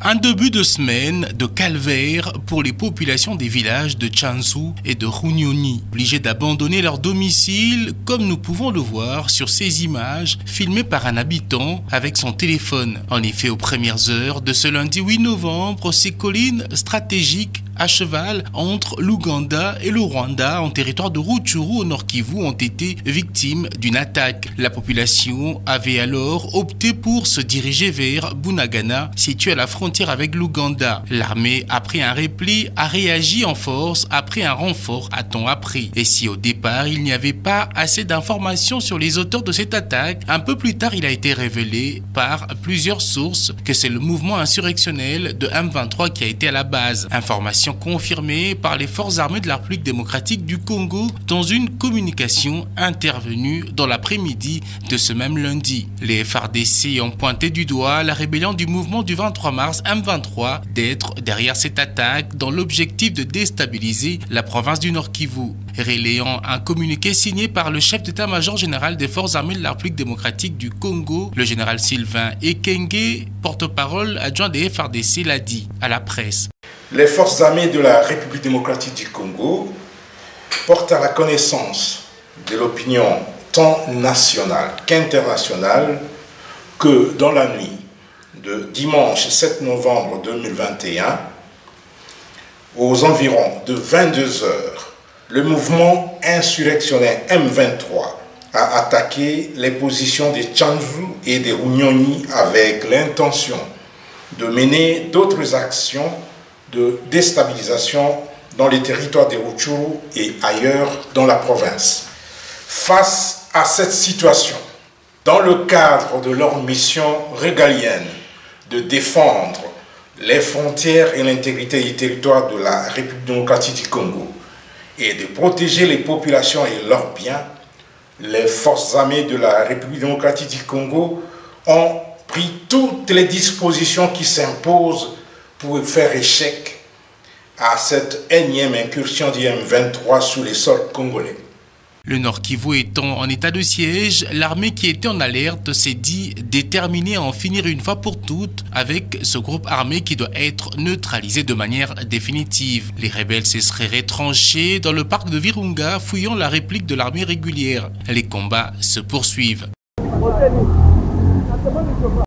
Un début de semaine de calvaire pour les populations des villages de Tchanzu et de Runyonyi, obligés d'abandonner leur domicile, comme nous pouvons le voir sur ces images filmées par un habitant avec son téléphone. En effet, aux premières heures de ce lundi 8 novembre, ces collines stratégiques à cheval entre l'Ouganda et le Rwanda en territoire de Rutshuru au Nord Kivu ont été victimes d'une attaque. La population avait alors opté pour se diriger vers Bunagana, situé à la frontière avec l'Ouganda. L'armée, après un repli, a réagi en force après un renfort a-t-on appris. Et si au départ il n'y avait pas assez d'informations sur les auteurs de cette attaque, un peu plus tard il a été révélé par plusieurs sources que c'est le mouvement insurrectionnel de M23 qui a été à la base. Information confirmée par les forces armées de la République démocratique du Congo dans une communication intervenue dans l'après-midi de ce même lundi. Les FARDC ont pointé du doigt la rébellion du mouvement du 23 mars M23 d'être derrière cette attaque dans l'objectif de déstabiliser la province du Nord Kivu. Relayant un communiqué signé par le chef d'état-major général des forces armées de la République démocratique du Congo, le général Sylvain Ekenge, porte-parole adjoint des FARDC, l'a dit à la presse. Les forces armées de la République démocratique du Congo portent à la connaissance de l'opinion tant nationale qu'internationale que dans la nuit de dimanche 7 novembre 2021, aux environs de 22 heures, le mouvement insurrectionnel M23 a attaqué les positions de Tchanzu et de Runyonyi avec l'intention de mener d'autres actions de déstabilisation dans les territoires de Rutshuru et ailleurs dans la province. Face à cette situation, dans le cadre de leur mission régalienne de défendre les frontières et l'intégrité du territoire de la République démocratique du Congo et de protéger les populations et leurs biens, les forces armées de la République démocratique du Congo ont pris toutes les dispositions qui s'imposent pour faire échec à cette énième incursion du M23 sur les sols congolais. Le Nord Kivu étant en état de siège, l'armée qui était en alerte s'est dit déterminée à en finir une fois pour toutes avec ce groupe armé qui doit être neutralisé de manière définitive. Les rebelles se seraient retranchés dans le parc de Virunga, fouillant la réplique de l'armée régulière. Les combats se poursuivent.